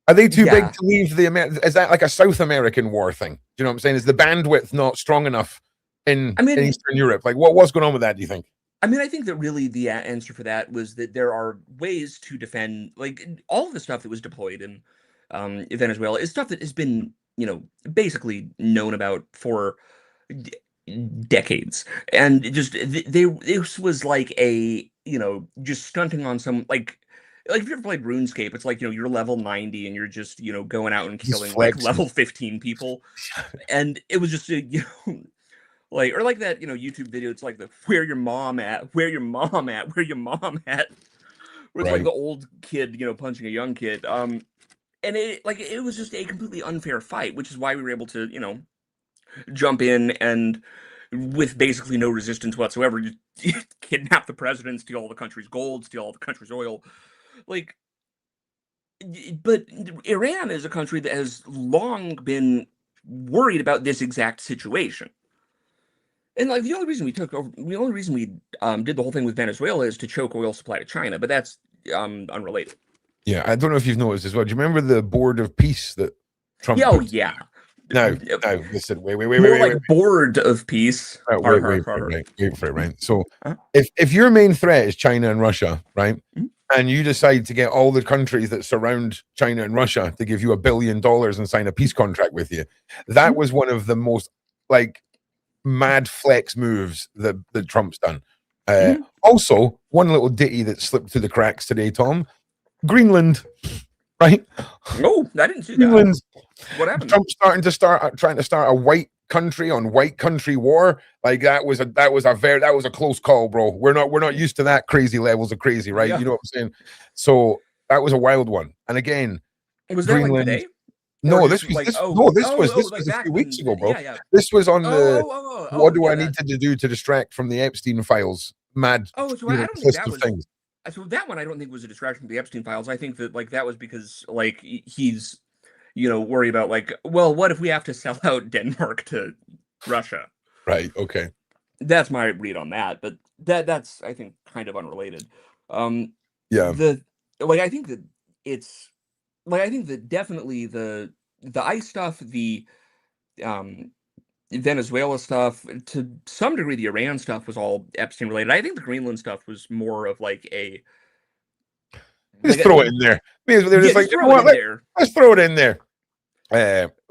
Are they too big to leave the is that like a South American war thing? Do you know what I'm saying? Is the bandwidth not strong enough in Eastern Europe? Like, what's going on with that, do you think? I mean, I think that really the answer for that was that there are ways to defend, like all of the stuff that was deployed in Venezuela is stuff that has been, basically known about for decades. And just this was like a, just stunting on some like if you ever played RuneScape, it's like, you're level 90 and you're just, going out and killing like level 15 people. And it was just, like, or like that, YouTube video, it's like the where your mom at, where your mom at, where your mom at, where it's like the old kid, punching a young kid. And it was just a completely unfair fight, which is why we were able to, jump in and with basically no resistance whatsoever, you kidnap the president, steal all the country's gold, steal all the country's oil. Like, but Iran is a country that has long been worried about this exact situation. And like the only reason we did the whole thing with Venezuela is to choke oil supply to China, but that's unrelated. Yeah, I don't know if you've noticed as well. Do you remember the Board of Peace that Trump? No, listen, wait. Board of Peace. Wait for it, right? So, if your main threat is China and Russia, right, and you decide to get all the countries that surround China and Russia to give you $1 billion and sign a peace contract with you, that was one of the most like mad flex moves that Trump's done. Also, one little ditty that slipped through the cracks today, Tom. Greenland, right? No, I didn't see Greenland's, that. What happened? Trump's trying to start a white country on white country war. Like that was a close call, bro. We're not used to that crazy levels of crazy, right? You know what I'm saying? So that was a wild one. And again, was that like today? Or No, just this was like, this. oh, No, oh, this oh, was like a back few weeks when, ago, bro. yeah, yeah. This was on the. What do Yeah, I need to do to distract from the Epstein files? Mad, so I don't think list that of was. things. So that one I don't think was a distraction from the Epstein files. I think that like that was because like he's worried about like, well, what if we have to sell out Denmark to Russia? Right. Okay. That's my read on that, but that's I think kind of unrelated. Um, Yeah. the like I think that it's like I think that definitely the ICE stuff, the um Venezuela stuff, to some degree the Iran stuff was all Epstein related. I think the Greenland stuff was more of like a Just throw it in there. Because they're yeah, just like, just you know throw it what? in there. Let's throw it in there.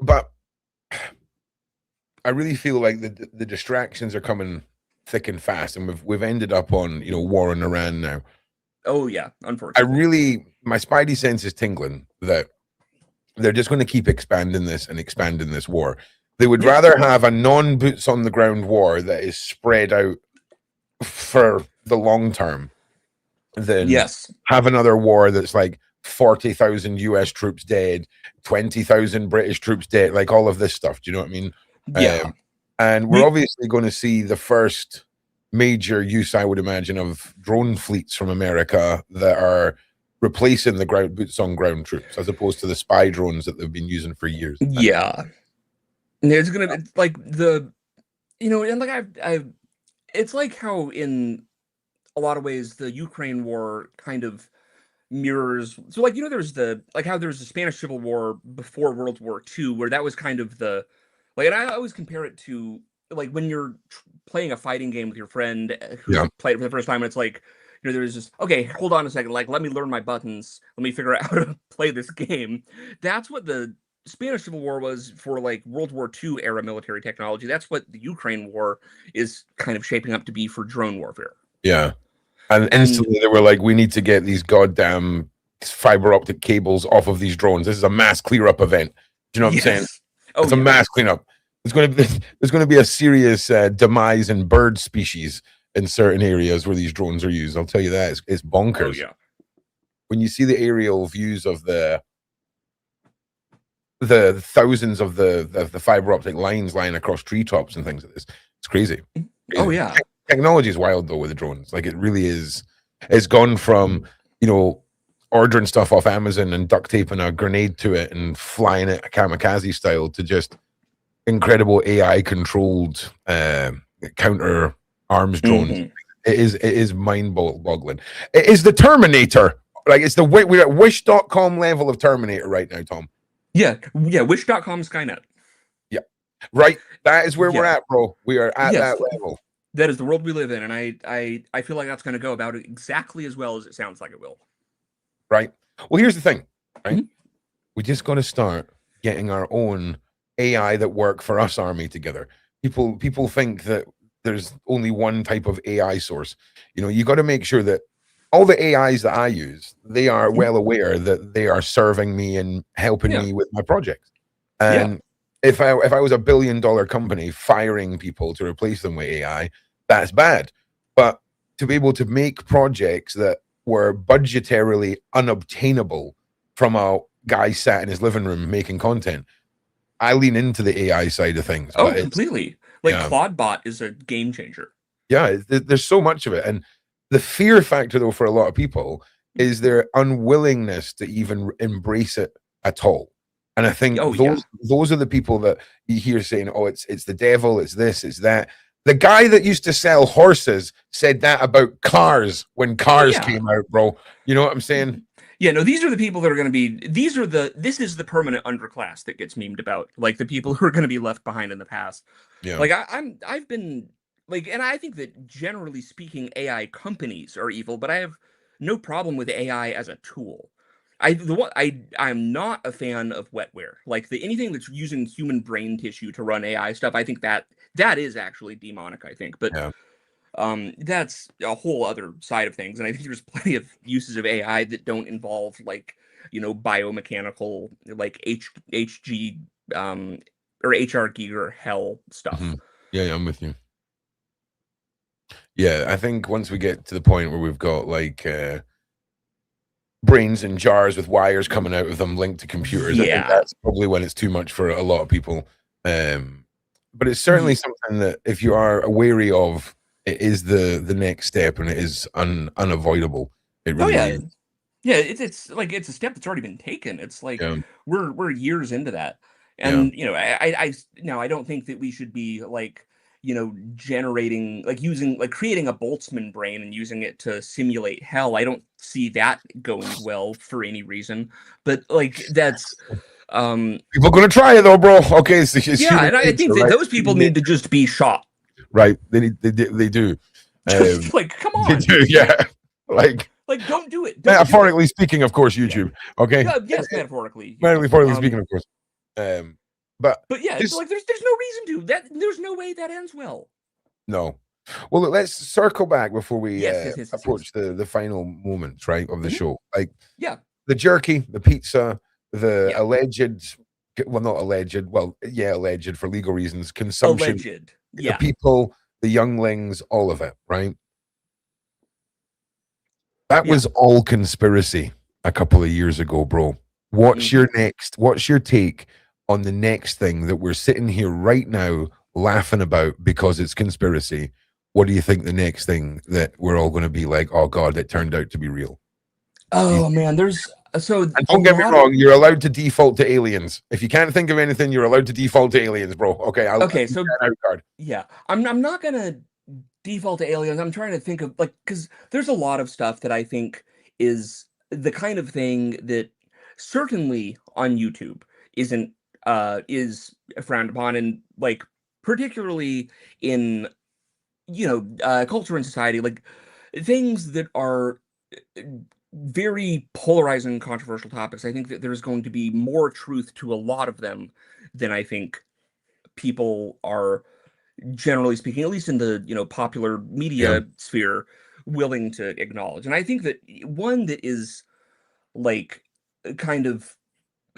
But I really feel like the distractions are coming thick and fast, and we've ended up on war in Iran now. Oh yeah, unfortunately. My spidey sense is tingling that they're just going to keep expanding this and expanding this war. They would rather have a non-boots on the ground war that is spread out for the long term than have another war that's like 40,000 US troops dead, 20,000 British troops dead, like all of this stuff. Do you know what I mean? Yeah. And we're obviously going to see the first major use, I would imagine, of drone fleets from America that are replacing the boots on ground troops as opposed to the spy drones that they've been using for years. Yeah. There's gonna be like and like I've it's like how in a lot of ways the Ukraine war kind of mirrors, so like there's the like how there's the Spanish Civil War before World War II, where that was kind of the like, and I always compare it to like when you're playing a fighting game with your friend who's played it for the first time, and it's like there's just, okay, hold on a second, like let me learn my buttons, let me figure out how to play this game. That's what the Spanish Civil War was for like World War II era military technology. That's what the Ukraine war is kind of shaping up to be for drone warfare. Yeah. And instantly they were like, we need to get these goddamn fiber optic cables off of these drones. This is a mass clear up event. Do you know what I'm saying? It's a mass cleanup. There's going to be a serious demise in bird species in certain areas where these drones are used. I'll tell you that. It's bonkers. Oh, yeah. When you see the aerial views of the thousands of the fiber optic lines lying across treetops and things like this, it's crazy. Oh yeah. Technology is wild though with the drones. Like it really is. It's gone from ordering stuff off Amazon and duct taping a grenade to it and flying it kamikaze style to just incredible AI controlled counter arms drones. It is mind boggling. It is the Terminator. Like it's we're at wish.com level of Terminator right now, Tom. Yeah. Wish.com Skynet. Yeah. Right. That is where we're at, bro. We are at that level. That is the world we live in, and I feel like that's going to go about it exactly as well as it sounds like it will. Right. Well, here's the thing, right? We just got to start getting our own AI that work for us army together. People think that there's only one type of AI source. You got to make sure that all the AIs that I use, they are well aware that they are serving me and helping me with my projects. And if I was a $1 billion company firing people to replace them with AI, that's bad. But to be able to make projects that were budgetarily unobtainable from a guy sat in his living room making content, I lean into the AI side of things. Oh, completely. Like Claudebot is a game changer. Yeah, there's so much of it. And the fear factor, though, for a lot of people is their unwillingness to even embrace it at all. And I think those are the people that you hear saying, oh, it's the devil, it's this, it's that. The guy that used to sell horses said that about cars when cars came out, bro. You know what I'm saying? Yeah, no, these are the people that are going to be, this is the permanent underclass that gets memed about, like the people who are going to be left behind in the past. Yeah. Like I've been like, and I think that generally speaking, AI companies are evil, but I have no problem with AI as a tool. I'm not a fan of wetware. Like anything that's using human brain tissue to run AI stuff, I think that is actually demonic, I think. But that's a whole other side of things. And I think there's plenty of uses of AI that don't involve like, biomechanical, like HG or HR gear hell stuff. Yeah, I'm with you. Yeah, I think once we get to the point where we've got like brains in jars with wires coming out of them linked to computers. I think Yeah. that's probably when it's too much for a lot of people. But it's certainly something that if you are wary of, it is the next step, and it is unavoidable. It Oh really yeah. is. Yeah, it's like it's a step that's already been taken. It's like Yeah, we're years into that. yeah. And now I don't think that we should be like, generating like using like creating a Boltzmann brain and using it to simulate hell. I don't see that going well for any reason. But like that's People are gonna try it though, bro. Okay, it's yeah, human and I think nature, that right? those people need to just be shot. Right. They do. Just like come They on. do, yeah. Like Like don't do it. Don't do it. metaphorically speaking, of course, Yeah. YouTube. Okay. Yes, metaphorically. Metaphorically speaking, of course. But But yeah, just like there's no reason to. There's no way that ends well. no. Well, let's circle back before we Yes. approach the final moments, right, of the show. Like Yeah. the jerky, the pizza, the Yeah. alleged, well, not alleged, well, yeah, alleged for legal reasons, consumption, Alleged. the Yeah. people, the younglings, all of it, right? That Yeah. was all conspiracy a couple of years ago, bro. What's your take on the next thing that we're sitting here right now laughing about because it's conspiracy? What do you think the next thing that we're all going to be like, oh God, it turned out to be real? Oh man, there's so And don't get me wrong, you're allowed to default to aliens. If you can't think of anything, you're allowed to default to aliens, bro. Okay, I'll so out card. yeah, I'm not gonna default to aliens. I'm trying to think of like because there's a lot of stuff that I think is the kind of thing that certainly on YouTube isn't is frowned upon, and like particularly in culture and society, like things that are very polarizing and controversial topics. I think that there's going to be more truth to a lot of them than I think people are generally speaking, at least in the popular Yeah, media sphere, willing to acknowledge. And I think that one that is like kind of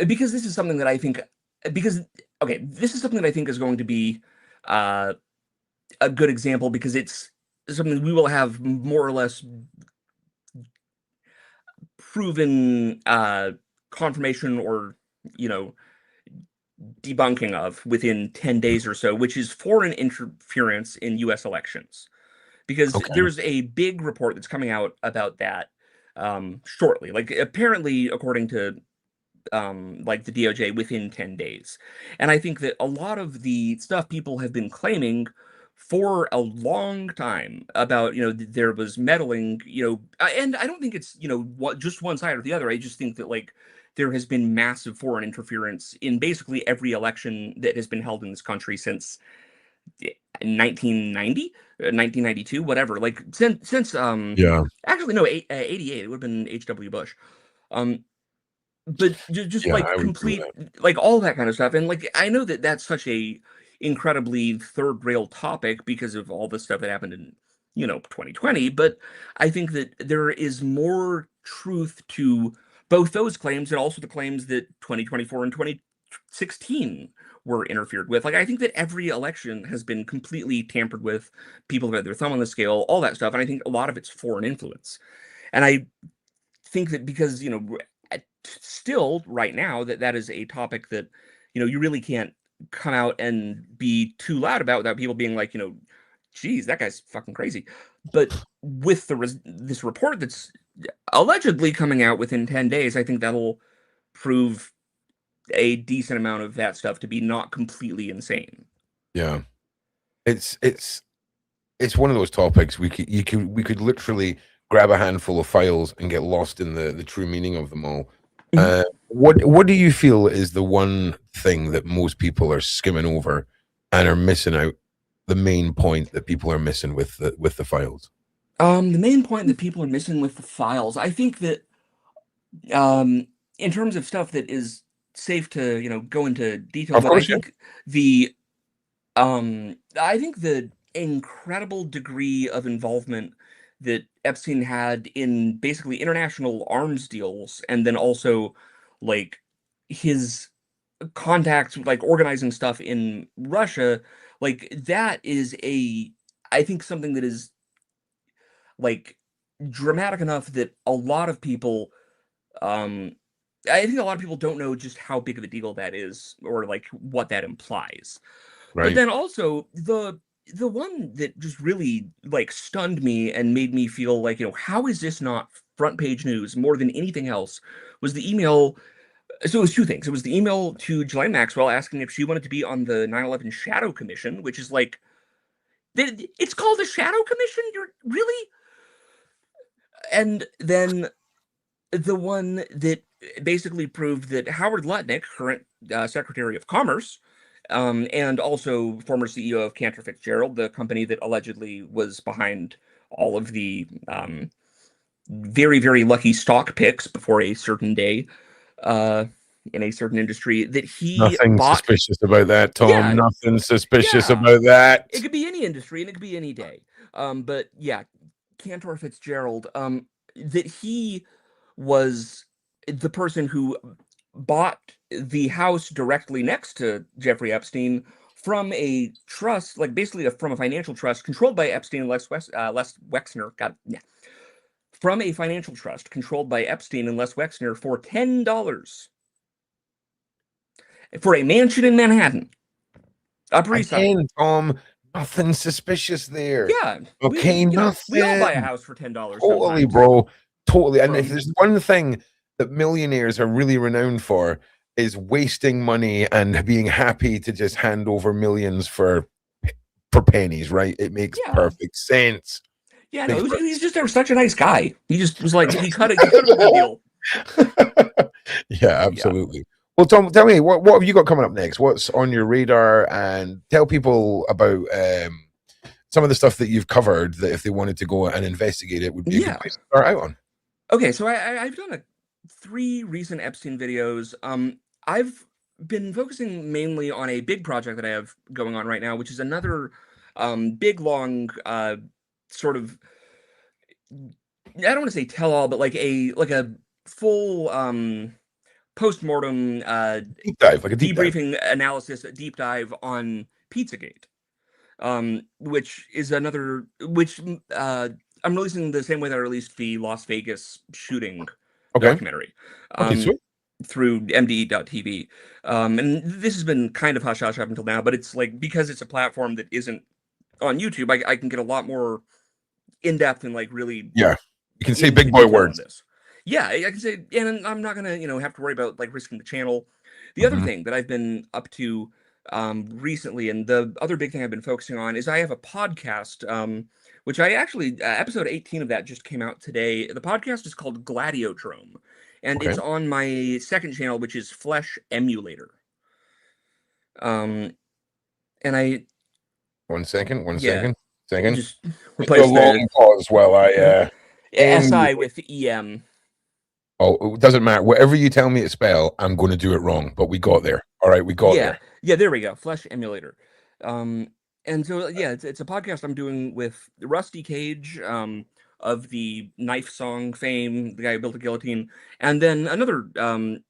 because this is something that I think because okay, this is something that I think is going to be uh a good example because it's something we will have more or less proven confirmation or you know debunking of within 10 days or so, which is foreign interference in US elections, because okay, there's a big report that's coming out about that shortly, like apparently according to like the DOJ within 10 days. And I think that a lot of the stuff people have been claiming for a long time about, there was meddling, and I don't think it's, what just one side or the other. I just think that like there has been massive foreign interference in basically every election that has been held in this country since 1990, 1992, whatever. Like since yeah, actually no, 88, it would have been H.W. Bush. Um but just yeah. like I would agree with complete that. like all that kind of stuff, and like I know that that's such a incredibly third rail topic because of all the stuff that happened in 2020, but I think that there is more truth to both those claims and also the claims that 2024 and 2016 were interfered with. Like I think that every election has been completely tampered with, people have had their thumb on the scale, all that stuff, and I think a lot of it's foreign influence. And I think that because still right now that is a topic that you really can't come out and be too loud about without people being like, geez, that guy's fucking crazy. But with this report that's allegedly coming out within 10 days, I think that'll prove a decent amount of that stuff to be not completely insane. Yeah, it's one of those topics we could literally grab a handful of files and get lost in the true meaning of them all. Mhm. What do you feel is the one thing that most people are skimming over and are missing out? The main point that people are missing with the files. The main point that people are missing with the files, I think that um in terms of stuff that is safe to go into detail, Of but I course, yeah. think the incredible degree of involvement that Epstein had in basically international arms deals, and then also like his contacts with like organizing stuff in Russia, like that is I think something that is like dramatic enough that a lot of people I think a lot of people don't know just how big of a deal that is, or like what that implies. But Right. then also the one that just really like stunned me and made me feel like, how is this not front page news more than anything else, was the email. So it was two things. It was the email to Ghislaine Maxwell asking if she wanted to be on the 9/11 Shadow Commission, which is like, it's called the Shadow Commission? You're really? And then the one that basically proved that Howard Lutnick, current Secretary of Commerce, and also former CEO of Cantor Fitzgerald, the company that allegedly was behind all of the very, very lucky stock picks before a certain day in a certain industry, that he Nothing bought. suspicious about that, Tom. Yeah, Nothing suspicious yeah. about that. It could be any industry and it could be any day. But yeah, Cantor Fitzgerald, that he was the person who bought the house directly next to Jeffrey Epstein from a trust, like basically from a financial trust controlled by Epstein and Les Wexner. From a financial trust controlled by Epstein and Les Wexner for $10 for a mansion in Manhattan, Upper East Side. Again, Tom, nothing suspicious there. Yeah. Okay, nothing. We all buy a house for $10. Totally, sometimes. bro. Totally. And if there's one thing that millionaires are really renowned for, is wasting money and being happy to just hand over millions for pennies, right? It makes perfect sense. Yeah, no, he's just such a nice guy. He just was like, he cut it a good deal. Yeah, absolutely. Yeah. Well, Tom, tell me, what have you got coming up next? What's on your radar? And tell people about some of the stuff that you've covered, that if they wanted to go and investigate it, would be a good place to start out on. Okay, so I've done 3 recent Epstein videos. I've been focusing mainly on a big project that I have going on right now, which is another big, long, sort of, I don't want to say tell-all, but like a full post-mortem deep dive, like a debriefing analysis, a deep dive on Pizzagate, which is another, which I'm releasing the same way that I released the Las Vegas shooting documentary. Through MDE.TV. And this has been kind of hush-hush up until now, but it's like, because it's a platform that isn't on YouTube, I can get a lot more in-depth and like really... Yeah, you can say big boy words. Yeah, I can say, and I'm not gonna, have to worry about like risking the channel. The other thing that I've been up to recently, and the other big thing I've been focusing on, is I have a podcast, which I actually, episode 18 of that just came out today. The podcast is called Gladiodrome. And it's on my second channel, which is Flesh Emulator. And I... One second. Just replace a long pause while I... SI with EM. Oh, it doesn't matter. Whatever you tell me to spell, I'm going to do it wrong. But we got there. All right, we got there. Yeah, there we go. Flesh Emulator. And so, yeah, it's a podcast I'm doing with Rusty Cage, of the Knife Song fame, the guy who built a guillotine, and then another friend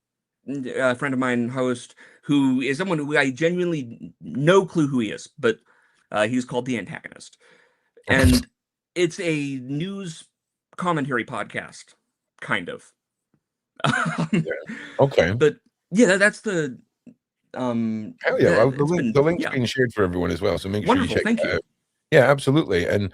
of mine, host, who is someone who I genuinely no clue who he is, but he's called The Antagonist, and it's a news commentary podcast, kind of. But yeah, that's the hell yeah. The link's being shared for everyone as well, so make sure you check it out. Yeah, absolutely. And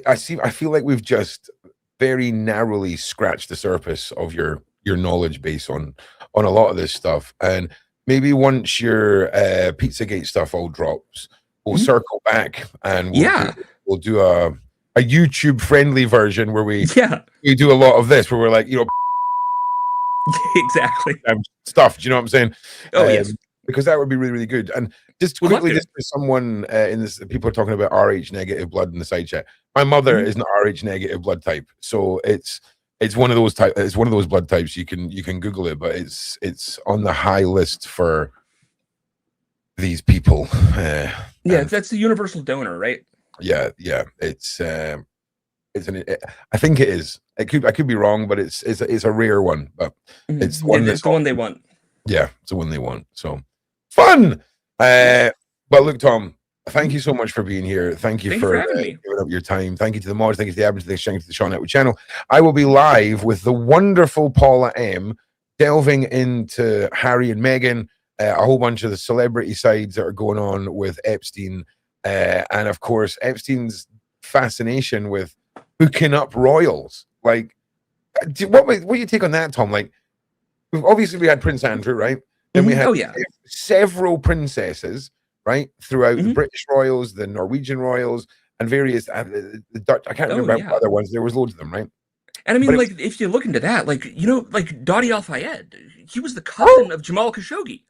I feel like we've just very narrowly scratched the surface of your knowledge base on a lot of this stuff. And maybe once your Pizzagate stuff all drops, we'll circle back and we'll do a YouTube friendly version where we do a lot of this, where we're like, exactly stuff. Do you know what I'm saying? Oh, yes. Because that would be really, really good. And just quickly, just for someone in this, people are talking about Rh negative blood in the side chat. My mother is an Rh negative blood type, so it's one of those type. It's one of those blood types. You can Google it, but it's on the high list for these people. That's the universal donor, right? Yeah. I think it is. I could be wrong, but it's a rare one. But it's one. It's the one they want. Yeah, it's the one they want. So fun. But look, Tom, Thank you so much for being here. Thank you Thank you for for having me. giving up your time. Thank you to the mods. Thank you to the admins, to the exchange, to the Shaun Attwood channel. I will be live with the wonderful Paula M, delving into Harry and Meghan, a whole bunch of the celebrity sides that are going on with Epstein, and of course Epstein's fascination with hooking up royals. Like, what do you take on that, Tom? Like, obviously we had Prince Andrew, right? Then we had several princesses, right, throughout the British royals, the Norwegian royals, and various the Dutch. I can't remember other ones. There was loads of them, right? And I mean, like, if you look into that, like, you know, like Dadi Al Fayed, he was the cousin of Jamal Khashoggi,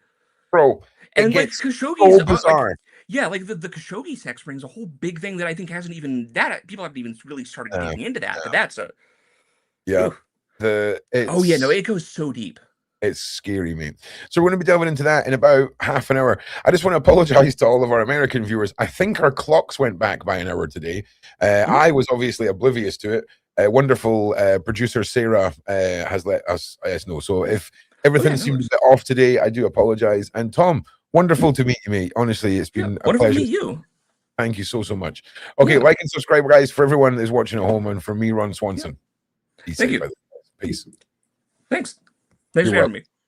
bro. And like Khashoggi's so bizarre. Like the Khashoggi sex ring is a whole big thing that I think hasn't even people haven't even really started digging into that. But that's a it goes so deep. It's scary, mate. So we're going to be delving into that in about half an hour. I just want to apologize to all of our American viewers. I think our clocks went back by an hour today. I was obviously oblivious to it. Wonderful producer Sarah has let us know. So if everything seems a bit off today, I do apologize. And Tom, wonderful to meet you, mate. Honestly, it's been a pleasure. To meet you. Thank you so much. Okay, like and subscribe, guys, for everyone that is watching at home, and for me, Ron Swanson. Thank you. Peace. Thanks. Thanks for having me.